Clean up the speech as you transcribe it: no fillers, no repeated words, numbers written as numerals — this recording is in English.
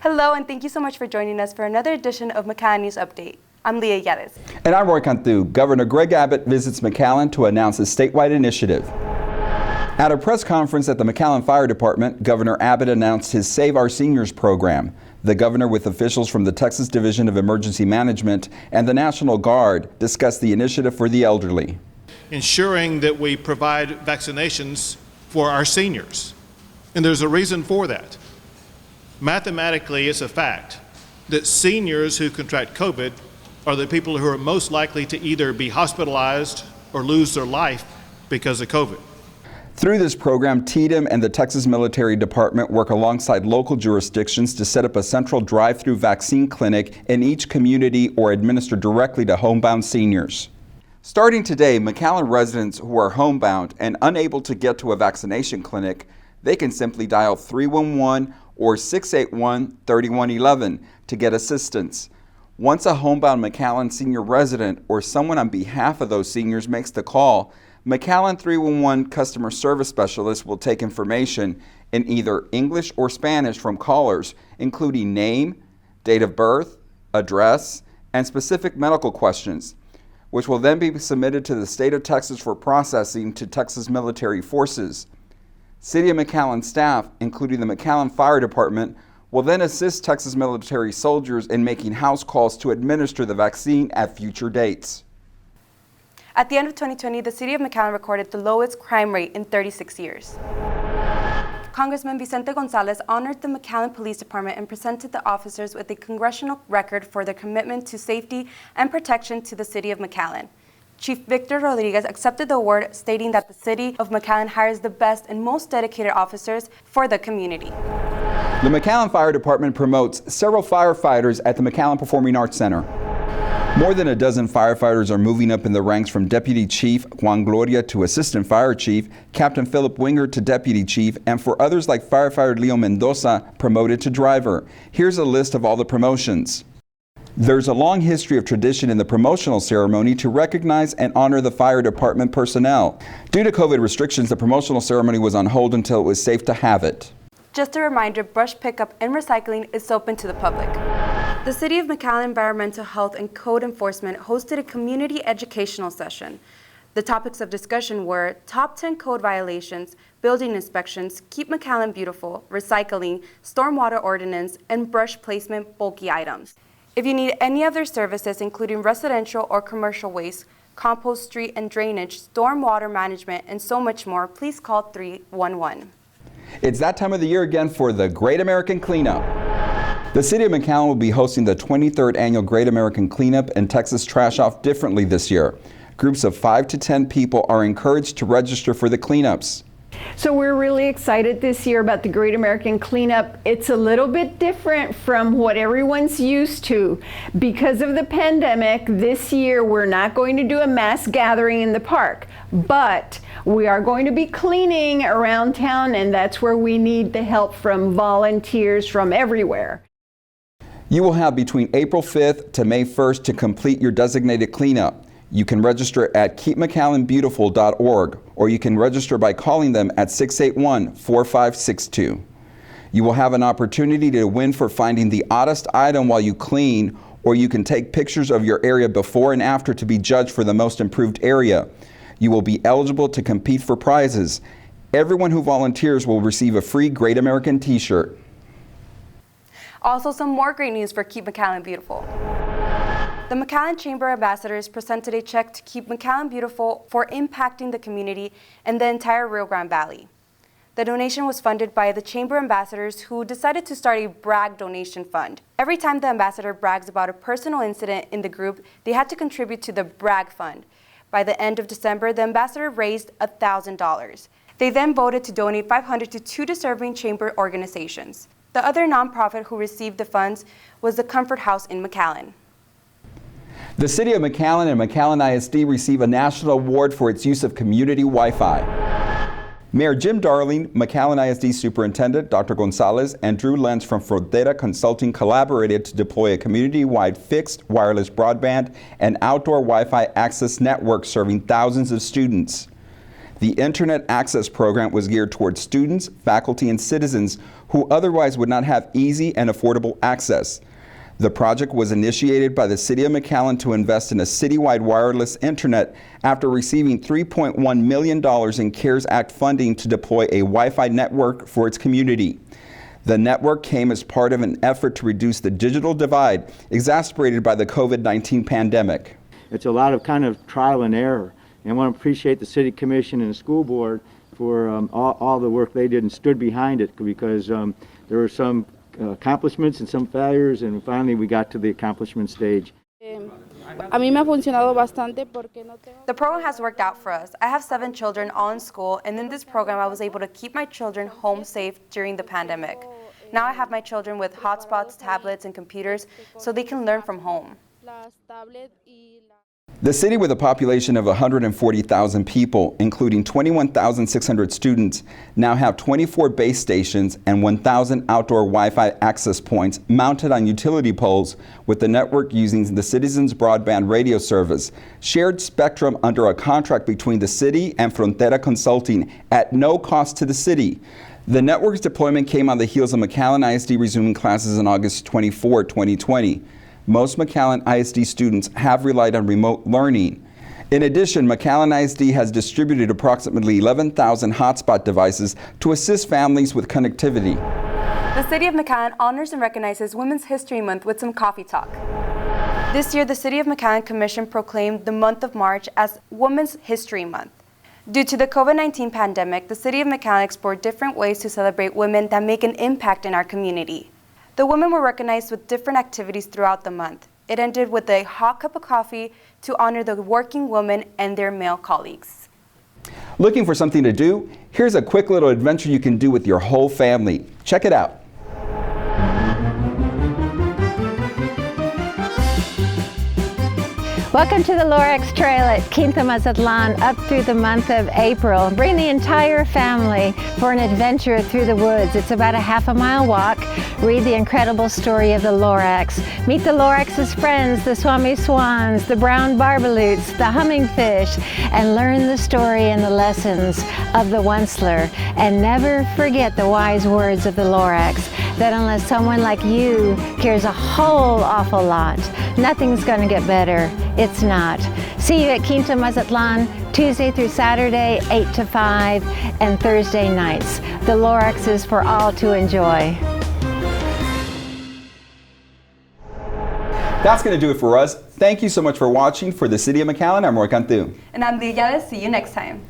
Hello, and thank you so much for joining us for another edition of McAllen News Update. I'm Leah Yedis. And I'm Roy Cantu. Governor Greg Abbott visits McAllen to announce a statewide initiative. At a press conference at the McAllen Fire Department, Governor Abbott announced his Save Our Seniors program. The governor, with officials from the Texas Division of Emergency Management and the National Guard, discussed the initiative for the elderly. Ensuring that we provide vaccinations for our seniors. And there's a reason for that. Mathematically, it's a fact that seniors who contract COVID are the people who are most likely to either be hospitalized or lose their life because of COVID. Through this program, TDEM and the Texas Military Department work alongside local jurisdictions to set up a central drive-through vaccine clinic in each community or administer directly to homebound seniors. Starting today, McAllen residents who are homebound and unable to get to a vaccination clinic, they can simply dial 311 or 681-3111 to get assistance. Once a homebound McAllen senior resident or someone on behalf of those seniors makes the call, McAllen 311 customer service specialists will take information in either English or Spanish from callers, including name, date of birth, address, and specific medical questions, which will then be submitted to the state of Texas for processing to Texas Military Forces. City of McAllen staff, including the McAllen Fire Department, will then assist Texas military soldiers in making house calls to administer the vaccine at future dates. At the end of 2020, the city of McAllen recorded the lowest crime rate in 36 years. Congressman Vicente Gonzalez honored the McAllen Police Department and presented the officers with a congressional record for their commitment to safety and protection to the city of McAllen. Chief Victor Rodriguez accepted the award, stating that the city of McAllen hires the best and most dedicated officers for the community. The McAllen Fire Department promotes several firefighters at the McAllen Performing Arts Center. More than a dozen firefighters are moving up in the ranks, from Deputy Chief Juan Gloria to Assistant Fire Chief, Captain Philip Winger to Deputy Chief, and for others like Firefighter Leo Mendoza, promoted to driver. Here's a list of all the promotions. There's a long history of tradition in the promotional ceremony to recognize and honor the fire department personnel. Due to COVID restrictions, the promotional ceremony was on hold until it was safe to have it. Just a reminder, brush pickup and recycling is open to the public. The City of McAllen Environmental Health and Code Enforcement hosted a community educational session. The topics of discussion were top 10 code violations, building inspections, keep McAllen beautiful, recycling, stormwater ordinance, and brush placement bulky items. If you need any other services, including residential or commercial waste, compost, street and drainage, stormwater management, and so much more, please call 311. It's that time of the year again for the Great American Cleanup. The City of McAllen will be hosting the 23rd Annual Great American Cleanup and Texas Trash Off differently this year. Groups of 5 to 10 people are encouraged to register for the cleanups. So we're really excited this year about the Great American Cleanup. It's a little bit different from what everyone's used to. Because of the pandemic, this year we're not going to do a mass gathering in the park, but we are going to be cleaning around town, and that's where we need the help from volunteers from everywhere. You will have between April 5th to May 1st to complete your designated cleanup. You can register at keepmcallenbeautiful.org, or you can register by calling them at 681-4562. You will have an opportunity to win for finding the oddest item while you clean, or you can take pictures of your area before and after to be judged for the most improved area. You will be eligible to compete for prizes. Everyone who volunteers will receive a free Great American t-shirt. Also, some more great news for Keep McAllen Beautiful. The McAllen Chamber Ambassadors presented a check to Keep McAllen Beautiful for impacting the community and the entire Rio Grande Valley. The donation was funded by the Chamber Ambassadors, who decided to start a brag donation fund. Every time the ambassador brags about a personal incident in the group, they had to contribute to the brag fund. By the end of December, the ambassador raised $1,000. They then voted to donate $500 to 2 deserving chamber organizations. The other nonprofit who received the funds was the Comfort House in McAllen. The City of McAllen and McAllen ISD receive a national award for its use of community Wi-Fi. Mayor Jim Darling, McAllen ISD Superintendent Dr. Gonzalez, and Drew Lentz from Frontera Consulting collaborated to deploy a community-wide fixed wireless broadband and outdoor Wi-Fi access network serving thousands of students. The Internet Access Program was geared towards students, faculty, and citizens who otherwise would not have easy and affordable access. The project was initiated by the City of McAllen to invest in a citywide wireless internet after receiving $3.1 million in CARES Act funding to deploy a Wi-Fi network for its community. The network came as part of an effort to reduce the digital divide exacerbated by the COVID-19 pandemic. It's a lot of kind of trial and error, and I want to appreciate the City Commission and the school board for all the work they did and stood behind it, because there were some accomplishments and some failures, and finally we got to the accomplishment stage. The program has worked out for us. I have 7 children all in school, and in this program I was able to keep my children home safe during the pandemic. Now I have my children with hotspots, tablets, and computers so they can learn from home. The city, with a population of 140,000 people, including 21,600 students, now have 24 base stations and 1,000 outdoor Wi-Fi access points mounted on utility poles, with the network using the Citizens Broadband Radio Service, shared spectrum under a contract between the city and Frontera Consulting at no cost to the city. The network's deployment came on the heels of McAllen ISD resuming classes on August 24, 2020. Most McAllen ISD students have relied on remote learning. In addition, McAllen ISD has distributed approximately 11,000 hotspot devices to assist families with connectivity. The City of McAllen honors and recognizes Women's History Month with some coffee talk. This year, the City of McAllen Commission proclaimed the month of March as Women's History Month. Due to the COVID-19 pandemic, the City of McAllen explored different ways to celebrate women that make an impact in our community. The women were recognized with different activities throughout the month. It ended with a hot cup of coffee to honor the working women and their male colleagues. Looking for something to do? Here's a quick little adventure you can do with your whole family. Check it out. Welcome to the Lorax Trail at Quinta Mazatlan up through the month of April. Bring the entire family for an adventure through the woods. It's about a half-a-mile walk. Read the incredible story of the Lorax. Meet the Lorax's friends, the Swami Swans, the brown barbaloots, the hummingfish, and learn the story and the lessons of the Onceler. And never forget the wise words of the Lorax, that unless someone like you cares a whole awful lot, nothing's going to get better. It's not. See you at Quinta Mazatlan Tuesday through Saturday, 8 to 5, and Thursday nights. The Lorax is for all to enjoy. That's going to do it for us. Thank you so much for watching. For the City of McAllen, I'm Roy Cantu. And I'm Lidia. See you next time.